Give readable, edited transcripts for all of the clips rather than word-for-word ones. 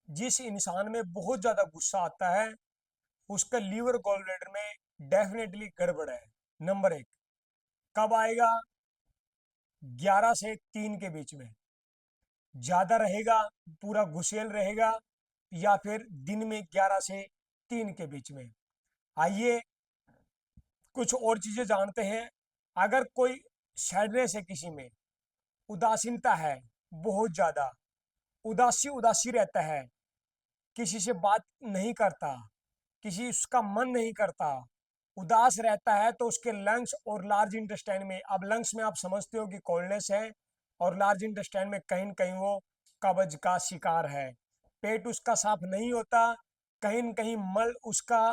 जिस इंसान में बहुत ज्यादा गुस्सा आता है उसका लीवर गॉल ब्लैडर में डेफिनेटली गड़बड़ है। नंबर एक, कब आएगा? 11 से 3 के बीच में ज्यादा रहेगा, पूरा घुसेल रहेगा, या फिर दिन में 11 से 3 के बीच में। आइए कुछ और चीजें जानते हैं। अगर कोई सैडनेस है, किसी में उदासीनता है, बहुत ज्यादा उदासी उदासी रहता है, किसी से बात नहीं करता, किसी उसका मन नहीं करता, उदास रहता है, तो उसके लंग्स और लार्ज इंटेस्टाइन में, अब लंग्स में आप समझते हो कि कोल्डनेस है, और लार्ज इंटेस्टाइन में कहीं न कहीं वो कब्ज का शिकार है। पेट उसका साफ नहीं होता, कहीं न कहीं मल उसका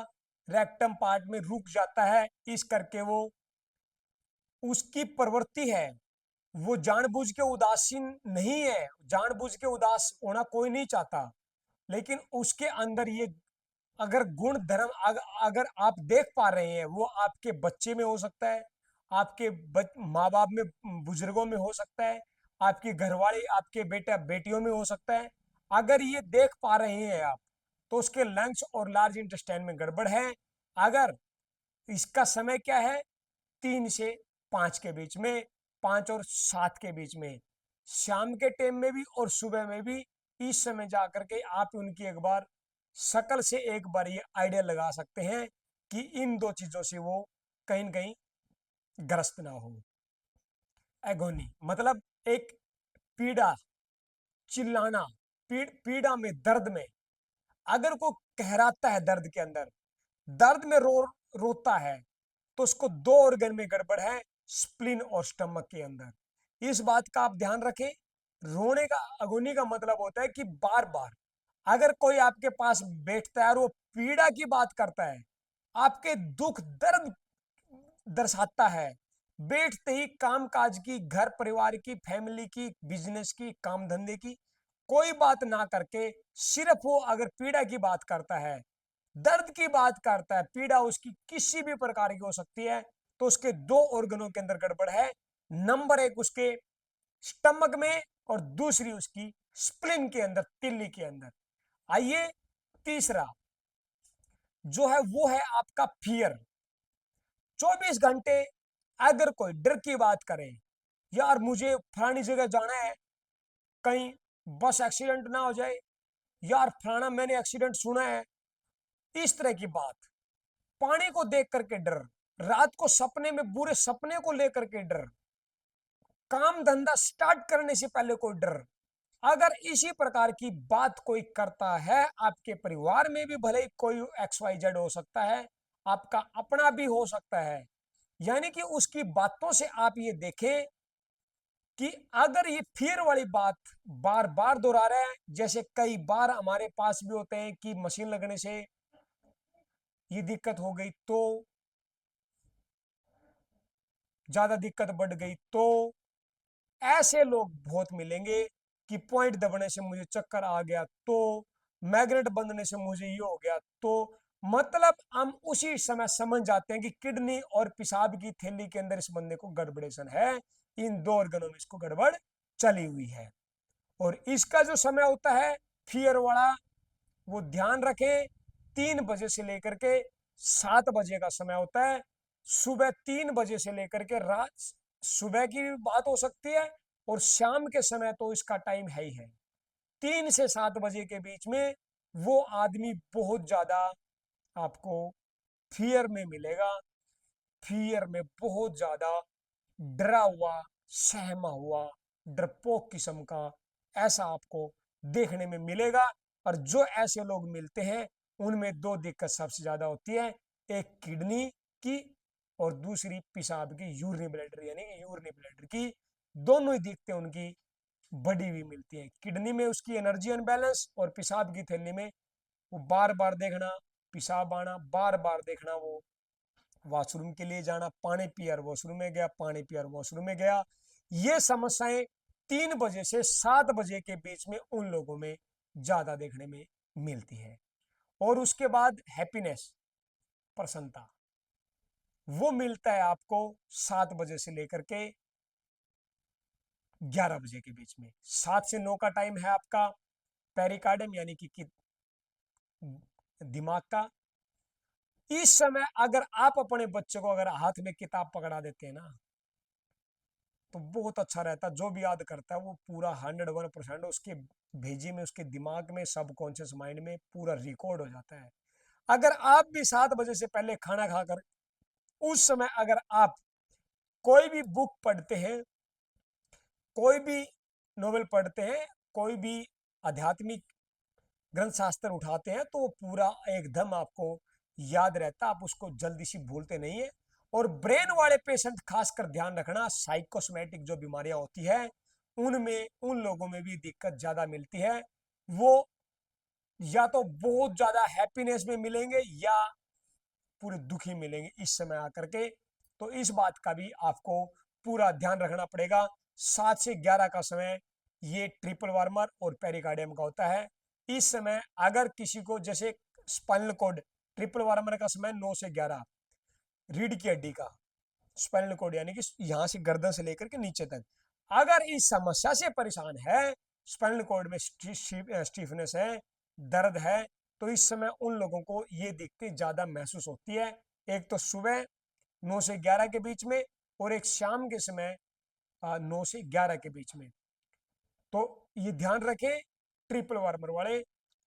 रेक्टम पार्ट में रुक जाता है, इस करके वो उसकी प्रवृत्ति है। वो जानबूझ के उदासीन नहीं है, जानबूझ के उदास होना कोई नहीं चाहता, लेकिन उसके अंदर ये अगर गुण धर्म अगर आप देख पा रहे हैं, वो आपके बच्चे में हो सकता है, आपके माँ बाप में, बुजुर्गों में हो सकता है, आपके घरवाले, आपके बेटा बेटियों में हो सकता है। अगर ये देख पा रहे हैं आप, तो उसके लंग्स और लार्ज इंटेस्टाइन में गड़बड़ है। अगर इसका समय क्या है? 3 से 5 के बीच में, 5 और 7 के बीच में, शाम के टाइम में भी और सुबह में भी। इस समय जाकर के आप उनकी एक बार शकल से एक बार ये आइडिया लगा सकते हैं कि इन दो चीजों से वो कहीं न कहीं ग्रस्त ना हो। एगोनी मतलब एक पीड़ा, चिल्लाना, पीड़ा में, दर्द में, अगर को कहराता है दर्द के अंदर, दर्द में रोता है, तो उसको दो ऑर्गन में गड़बड़ है, स्प्लिन और स्टमक के अंदर। इस बात का आप ध्यान रखें। रोने का, अगोनी का मतलब होता है कि बार बार अगर कोई आपके पास बैठता है और वो पीड़ा की बात करता है, आपके दुख दर्द दर्शाता है, बैठते ही काम काज की, घर परिवार की, फैमिली की, बिजनेस की, काम धंधे की कोई बात ना करके सिर्फ वो अगर पीड़ा की बात करता है, दर्द की बात करता है, पीड़ा उसकी किसी भी प्रकार की हो सकती है, तो उसके दो ऑर्गनों के अंदर गड़बड़ है। नंबर एक उसके स्टमक में, और दूसरी उसकी स्प्लिन के अंदर, तिल्ली के अंदर। आइए तीसरा जो है वो है आपका फियर। 24 घंटे अगर कोई डर की बात करे, यार मुझे फलानी जगह जाना है, कहीं बस एक्सीडेंट ना हो जाए, यार फलाना मैंने एक्सीडेंट सुना है, इस तरह की बात, पानी को देख करके डर, रात को सपने में बुरे सपने को लेकर के डर, काम धंधा स्टार्ट करने से पहले कोई डर, अगर इसी प्रकार की बात कोई करता है, आपके परिवार में भी भले कोई XYZ हो सकता है, आपका अपना भी हो सकता है, यानी कि उसकी बातों से आप ये देखें कि अगर ये फियर वाली बात बार बार दोहरा रहा है, जैसे कई बार हमारे पास भी होते हैं कि मशीन लगने से ये दिक्कत हो गई, तो ज्यादा दिक्कत बढ़ गई, तो ऐसे लोग बहुत मिलेंगे कि पॉइंट दबने से मुझे चक्कर आ गया, तो मैग्नेट बंधने से मुझे ये हो गया, तो मतलब हम उसी समय समझ जाते हैं कि किडनी और पेशाब की थैली के अंदर इस बंदे को गड़बड़ेशन है, इन दो ऑर्गनों में इसको गड़बड़ चली हुई है। और इसका जो समय होता है फियर वाला, वो ध्यान रखें, 3 बजे से लेकर के 7 बजे का समय होता है। सुबह 3 बजे से लेकर के रात, सुबह की भी बात हो सकती है और शाम के समय तो इसका टाइम है ही है। 3 से 7 बजे के बीच में वो आदमी बहुत ज्यादा आपको फियर में मिलेगा, फियर में बहुत ज्यादा डरा हुआ, सहमा हुआ, डरपोक किस्म का ऐसा आपको देखने में मिलेगा। और जो ऐसे लोग मिलते हैं उनमें दो दिक्कत सबसे ज्यादा होती है, एक किडनी की और दूसरी पेशाब की, यूरिनरी ब्लैडर यानी कि यूरिनरी ब्लैडर की। दोनों ही दिक्कतें उनकी बढ़ी हुई मिलती है। किडनी में उसकी एनर्जी अनबैलेंस, और पेशाब की थैली में वो बार बार देखना, पेशाब आना, बार बार देखना, वो वॉशरूम के लिए जाना, पानी पिया वॉशरूम में गया, पानी पिया वॉशरूम में गया। ये समस्याएं 3 बजे से 7 बजे के बीच में उन लोगों में ज्यादा देखने में मिलती है। और उसके बाद हैप्पीनेस, प्रसन्नता, वो मिलता है आपको 7 बजे से लेकर के 11 बजे के बीच में। 7 से 9 का टाइम है आपका पेरिकार्डियम यानी कि दिमाग का। इस समय अगर आप अपने बच्चे को अगर हाथ में किताब पकड़ा देते हैं ना, तो बहुत अच्छा रहता है। जो भी याद करता है वो पूरा 101% उसके भेजी में, उसके दिमाग में, सबकॉन्शियस माइंड में पूरा रिकॉर्ड हो जाता है। अगर आप भी 7 बजे से पहले खाना खाकर उस समय अगर आप कोई भी बुक पढ़ते हैं, कोई भी नोवेल पढ़ते हैं, कोई भी आध्यात्मिक ग्रंथ शास्त्र उठाते हैं, तो वो पूरा एकदम आपको याद रहता, आप उसको जल्दी से भूलते नहीं है। और ब्रेन वाले पेशेंट खासकर ध्यान रखना, साइकोसोमैटिक जो बीमारियां होती है उनमें, उन लोगों में भी दिक्कत ज्यादा मिलती है। वो या तो बहुत ज्यादा हैप्पीनेस में मिलेंगे या पूरे दुखी मिलेंगे इस समय आकर के। तो इस बात का भी आपको पूरा ध्यान रखना पड़ेगा। 7 से 11 का समय ये ट्रिपल वार्मर और पेरिकार्डियम का होता है। इस समय अगर किसी को जैसे स्पाइनल कॉर्ड, ट्रिपल वार्मर का समय 9 से 11, रीढ़ की हड्डी का स्पाइनल कॉर्ड यानी कि यहां से गर्दन से लेकर के नीचे तक, अगर इस समस्या से परेशान है, स्पाइनल कॉर्ड में स्टीफनेस है, दर्द है, तो इस समय उन लोगों को ये दिक्कतें ज्यादा महसूस होती है। एक तो सुबह 9 से 11 के बीच में, और एक शाम के समय 9 से 11 के बीच में। तो ये ध्यान रखें ट्रिपल वार्मर वाले।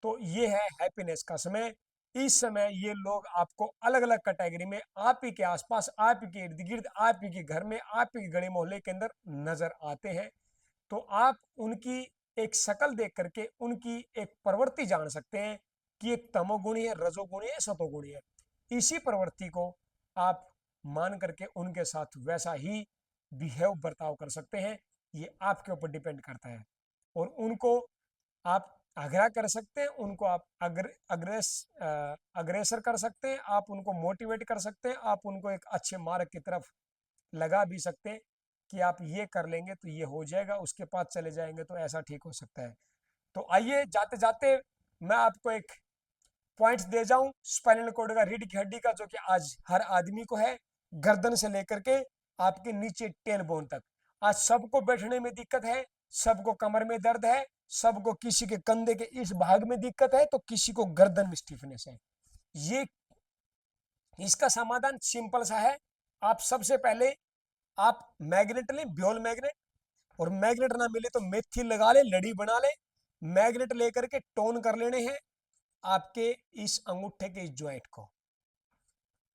तो ये है हैप्पीनेस का समय। इस समय ये लोग आपको अलग अलग कैटेगरी में आप ही के आसपास, आप ही के इर्द गिर्द, आप ही के घर में, आप ही के गली मोहल्ले के अंदर नजर आते हैं। तो आप उनकी एक शक्ल देख करके उनकी एक प्रवृत्ति जान सकते हैं कि ये तमोगुणी है, रजोगुणी है, सतोगुणी है। इसी प्रवृत्ति को आप मान करके उनके साथ वैसा ही बिहेव, बर्ताव कर सकते हैं। ये आपके ऊपर डिपेंड करता है। और उनको आप आग्रह कर सकते हैं, उनको आप अग्रेसर कर सकते हैं, आप उनको मोटिवेट कर सकते हैं, आप उनको एक अच्छे मार्ग की तरफ लगा भी सकते हैं कि आप ये कर लेंगे तो ये हो जाएगा, उसके पास चले जाएंगे तो ऐसा ठीक हो सकता है। तो आइए जाते जाते मैं आपको एक पॉइंट्स दे जाऊं स्पाइनल कॉर्ड का, रीढ़ की हड्डी का, जो कि आज हर आदमी को है, गर्दन से लेकर के आपके नीचे टेल बोन तक। आज सबको बैठने में दिक्कत है, सबको कमर में दर्द है, सबको किसी के कंधे के इस भाग में दिक्कत है, तो किसी को गर्दन में स्टिफनेस है। ये इसका समाधान सिंपल सा है। आप सबसे पहले आप मैग्नेट लें, ब्योल मैग्नेट, और मैग्नेट ना मिले तो मेथी लगा ले, लड़ी बना ले। मैग्नेट लेकर के टोन कर लेने हैं आपके इस अंगूठे के इस ज्वाइंट को।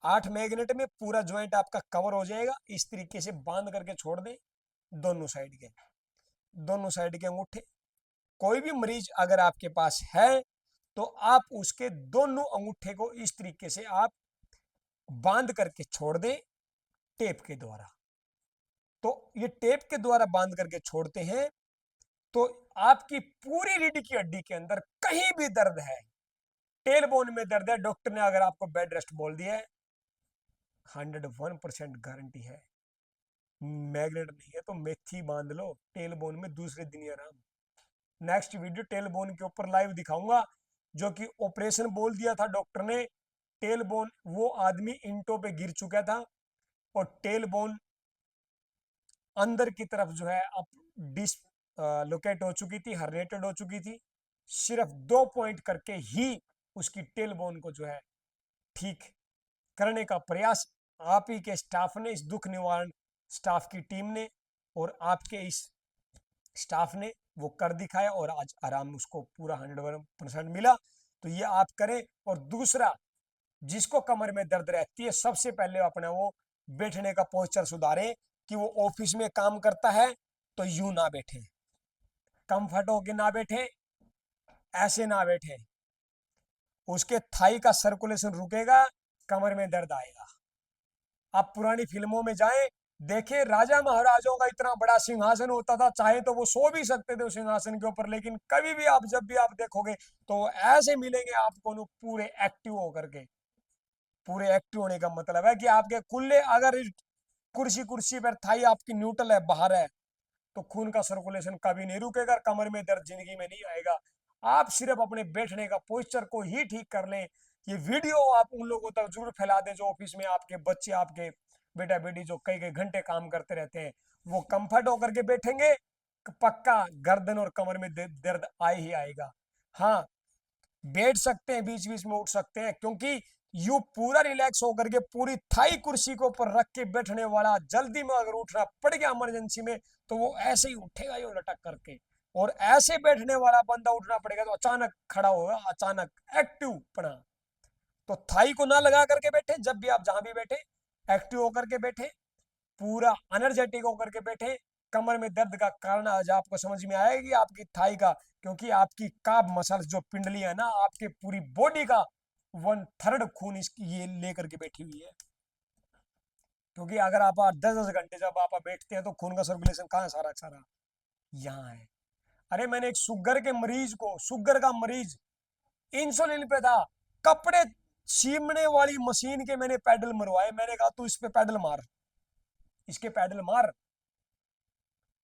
8 मैग्नेट में पूरा ज्वाइंट आपका कवर हो जाएगा। इस तरीके से बांध करके छोड़ दें दोनों साइड के अंगूठे। कोई भी मरीज अगर आपके पास है तो आप उसके दोनों अंगूठे को इस तरीके से आप बांध करके छोड़ दें टेप के द्वारा। तो ये टेप के द्वारा बांध करके छोड़ते हैं तो आपकी पूरी रीढ़ की हड्डी के अंदर कहीं भी दर्द है, टेल बोन में दर्द है, डॉक्टर ने अगर आपको बेड रेस्ट बोल दिया है, 101% गारंटी है। मैग्नेट नहीं है तो मेथी बांध लो टेल बोन में, दूसरे दिन आराम। नेक्स्ट वीडियो टेल बोन के ऊपर लाइव दिखाऊंगा, जो कि ऑपरेशन बोल दिया था डॉक्टर ने। टेल बोन, वो आदमी इंटों पे गिर चुका था और टेल बोन अंदर की तरफ जो है अब डिस लोकेट हो चुकी थी, हर्नेटेड हो चुकी थी। सिर्फ 2 पॉइंट करके ही उसकी टेल बोन को जो है ठीक करने का प्रयास आप ही के स्टाफ ने, इस दुख निवारण स्टाफ की टीम ने और आपके इस स्टाफ ने वो कर दिखाया, और आज आराम उसको पूरा 100% मिला। तो ये आप करें। और दूसरा, जिसको कमर में दर्द रहती है, सबसे पहले अपना वो बैठने का पोस्चर सुधारें। कि वो ऑफिस में काम करता है तो यूं ना बैठे, कंफर्ट होके ना बैठे, ऐसे ना बैठे, उसके थाई का सर्कुलेशन रुकेगा, कमर में दर्द आएगा। आप पुरानी फिल्मों में जाएं, देखिए राजा महाराजों का इतना बड़ा सिंहासन होता था, चाहे तो वो सो भी सकते थे उस सिंहासन के ऊपर, लेकिन कभी भी आप जब भी आप देखोगे तो ऐसे मिलेंगे आपको पूरे एक्टिव होकर के। पूरे एक्टिव होने का मतलब है कि आपके कुल्ले, अगर कुर्सी कुर्सी पर थाई आपकी न्यूट्रल है, बाहर है, तो खून का सर्कुलेशन कभी नहीं रुकेगा, कमर में दर्द जिंदगी में नहीं आएगा। आप सिर्फ अपने बैठने का पोस्चर को ही ठीक कर लें। ये वीडियो आप उन लोगों तक जरूर फैला दें जो ऑफिस में आपके बच्चे, आपके बेटा बेटी जो कई कई घंटे काम करते रहते हैं, वो कंफर्ट होकर के बैठेंगे, पक्का गर्दन और कमर में दर्द आ ही आएगा। हाँ, बैठ सकते हैं, बीच बीच में उठ सकते हैं, क्योंकि यू पूरा रिलैक्स होकर के पूरी थाई कुर्सी को ऊपर रख के बैठने वाला जल्दी में अगर उठना पड़ गया इमरजेंसी में तो वो ऐसे ही उठेगा यो लटक करके। और ऐसे बैठने वाला बंदा उठना पड़ेगा तो अचानक खड़ा होगा, अचानक एक्टिव पड़ा। तो थाई को ना लगा करके बैठे, जब भी आप जहां भी बैठे एक्टिव होकर के बैठे, पूरा एनर्जेटिक होकर के बैठे। कमर में दर्द का कारण आज आपको समझ में आएगी आपकी थाई का, क्योंकि आपकी काब मसल्स जो पिंडली है ना, आपके पूरी बॉडी का 1/3 खून इसकी ये लेकर के बैठी हुई है। क्योंकि अगर आप 10-10 घंटे जब आप बैठते हैं तो खून का सर्कुलेशन कहाँ है, सारा सारा यहाँ है। अरे मैंने एक शुगर के मरीज को, शुगर का मरीज इंसुलिन पे था, कपड़े छीमने वाली मशीन के मैंने पैडल मरवाए। मैंने कहा तू इस पे पैडल मार, इसके पैडल मार।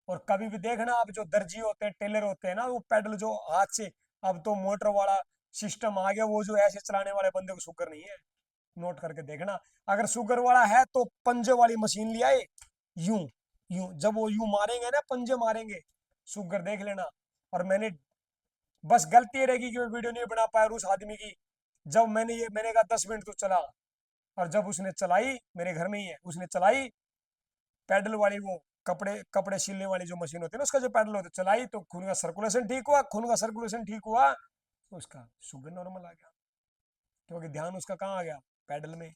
और कभी भी देखना आप जो दर्जी होते हैं, टेलर होते हैं ना, वो पैडल जो हाथ से, अब तो मोटर वाला सिस्टम आ गया, वो जो ऐसे चलाने वाले बंदे को शुगर नहीं है। नोट करके देखना, अगर शुगर वाला है तो पंजे वाली मशीन ले आए, यूं यूं जब वो यूं मारेंगे ना, पंजे मारेंगे, शुगर देख लेना। और मैंने, बस गलती ये रहेगी कि मैं वीडियो नहीं बना पाया उस आदमी की। जब मैंने कहा 10 मिनट तो चला, और जब उसने चलाई, मेरे घर में ही है, उसने चलाई पैडल वाली, वो कपड़े कपड़े सिलने वाली जो मशीन होती है ना, उसका जो पैडल होता है, चलाई तो खून का सर्कुलेशन ठीक हुआ, खून का सर्कुलेशन ठीक हुआ तो उसका शुगर नॉर्मल आ गया। क्योंकि ध्यान उसका कहाँ आ गया, पैडल में,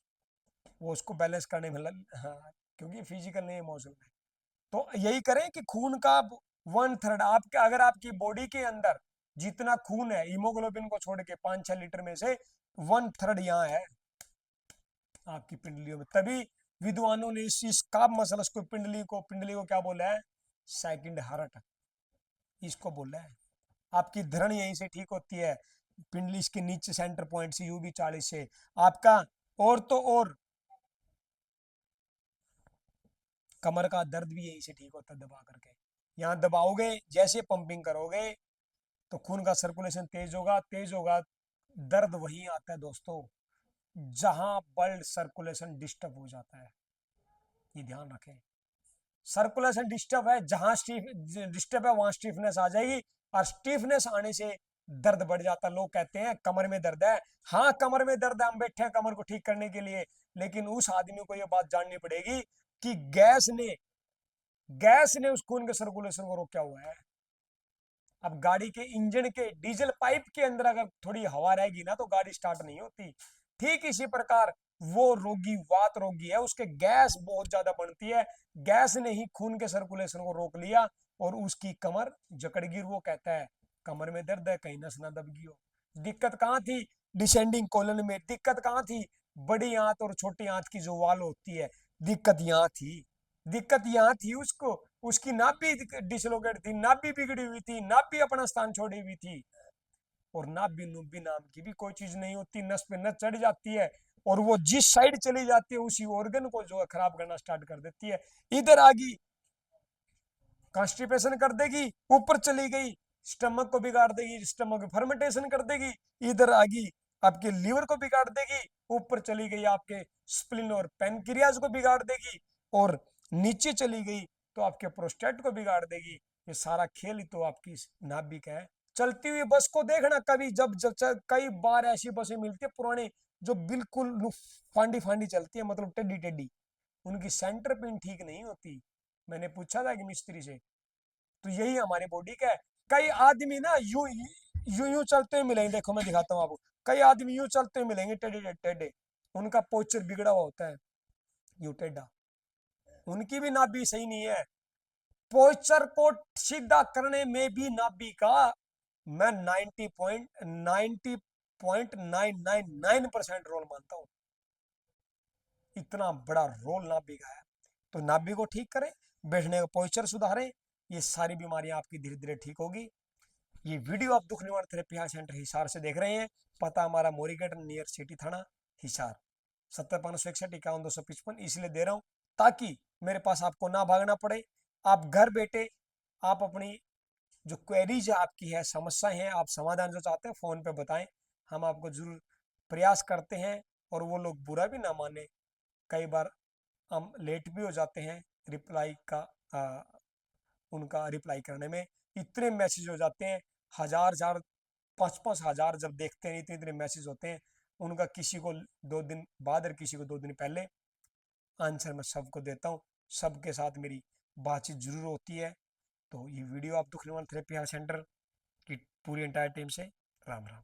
वो उसको बैलेंस करने में हाँ, क्योंकि फिजिकल नहीं, इमोशनल है। तो यही करें कि खून का 1/3 आपके, अगर आपकी बॉडी के अंदर जितना खून है हीमोग्लोबिन को छोड़ के 5-6 लीटर में से 1/3 यहाँ है आपकी पिंडलियों में। तभी विद्वानों ने इस काब मसलस को, पिंडली को क्या बोला है, सेकंड हार्ट, इसको बोला है। आपकी धरण यहीं से ठीक होती है, पिंडली इसके नीचे सेंटर पॉइंट से, यूबी 40 से आपका। और तो और कमर का दर्द भी यहीं से ठीक होता है, दबा करके। यहाँ दबाओगे, जैसे पंपिंग करोगे तो खून का सर्कुलेशन तेज होगा, तेज होगा, दर्द वहीं आता है दोस्तों जहां ब्लड सर्कुलेशन डिस्टर्ब हो जाता है। ये ध्यान रखें, सर्कुलेशन डिस्टर्ब है, जहां डिस्टर्ब है वहां स्टीफनेस आ जाएगी, और स्टीफनेस आने से दर्द बढ़ जाता है। लोग कहते हैं कमर में दर्द है, हाँ कमर में दर्द है, हम बैठे हैं कमर को ठीक करने के लिए, लेकिन उस आदमी को यह बात जाननी पड़ेगी कि गैस ने उस खून के सर्कुलेशन को रोका हुआ है। अब गाड़ी के इंजन के डीजल पाइप के अंदर अगर थोड़ी हवा रहेगी ना तो गाड़ी स्टार्ट नहीं होती। ठीक इसी प्रकार वो रोगी वात रोगी है, उसके गैस बहुत ज्यादा बनती है, गैस ने ही खून के सर्कुलेशन को रोक लिया और उसकी कमर जकड़ गिर। वो कहता है कमर में दर्द है, कहीं नस ना दब गई हो। दिक्कत कहाँ थी, डिसेंडिंग कॉलन में। दिक्कत कहाँ थी, बड़ी आंत और छोटी आंत की जो वाल होती है, दिक्कत यहाँ थी। दिक्कत यहाँ थी उसको, उसकी नाभि डिसलोकेट थी, नाभि बिगड़ी हुई थी, नाभि अपना स्थान छोड़ी हुई थी। और नाभि नुब्बी नाम की भी कोई चीज नहीं होती, नस पे नस चढ़ जाती है और वो जिस साइड चली जाती है उसी ऑर्गन को जो है खराब करना स्टार्ट कर देती है। इधर आ गई, कॉन्स्टिपेशन कर देगी, ऊपर चली गई स्टमक को बिगाड़ देगी, स्टमक फर्मेंटेशन कर देगी। इधर आ गई आपके लीवर को बिगाड़ देगी, ऊपर चली गई आपके स्प्लिन और पेनक्रियाज को बिगाड़ देगी, और नीचे चली गई तो आपके प्रोस्टेट को बिगाड़ देगी। ये सारा खेल ही तो आपकी नाभि का है। चलती हुई बस को देखना, कभी जब कई बार ऐसी बसें मिलती है पुरानी जो बिल्कुल फांडी फांडी चलती है, मतलब टेढ़ी टेढ़ी, उनकी सेंटर पिन ठीक नहीं होती। मैंने पूछा था कि मिस्त्री से, तो यही हमारी बॉडी का है। कई आदमी ना यूं यूं यूं चलते हुए मिलेंगे, देखो मैं दिखाता हूँ आपको, कई आदमी यूं चलते हुए मिलेंगे टेढ़े टेढ़े, उनका पोस्चर बिगड़ा हुआ होता है, यूं टेढ़ा, उनकी भी नाभि सही नहीं है। पोस्चर को सीधा करने में भी नाभि का मैं 90.999% रोल मानता हूँ। इतना बड़ा रोल नाभि का है। तो नाभि को ठीक करें, बैठने का पोस्चर सुधारें, ये सारी बीमारियां आपकी धीरे धीरे ठीक होगी। ये वीडियो आप दुख निवारण थेरेपी हेल्थ सेंटर हिसार से देख रहे हैं। पता हमारा मोरीगेट नियर सिटी थाना हिसार, 70 561 51 255 इसलिए दे रहा हूँ ताकि मेरे पास आपको ना भागना पड़े। आप घर बैठे आप अपनी जो क्वेरीज आपकी है, समस्याएं हैं, आप समाधान जो चाहते हैं फोन पे बताएं, हम आपको जरूर प्रयास करते हैं। और वो लोग बुरा भी ना माने, कई बार हम लेट भी हो जाते हैं रिप्लाई का, उनका रिप्लाई करने में, इतने मैसेज हो जाते हैं, हजार हजार 5,000 जब देखते हैं, इतने इतने मैसेज होते हैं उनका, किसी को 2 दिन बाद और किसी को 2 दिन पहले आंसर मैं सबको देता हूँ। सबके साथ मेरी बातचीत जरूर होती है। तो ये वीडियो आप दुख निवारण थेरेपी सेंटर की पूरी एंटायर टीम से राम राम।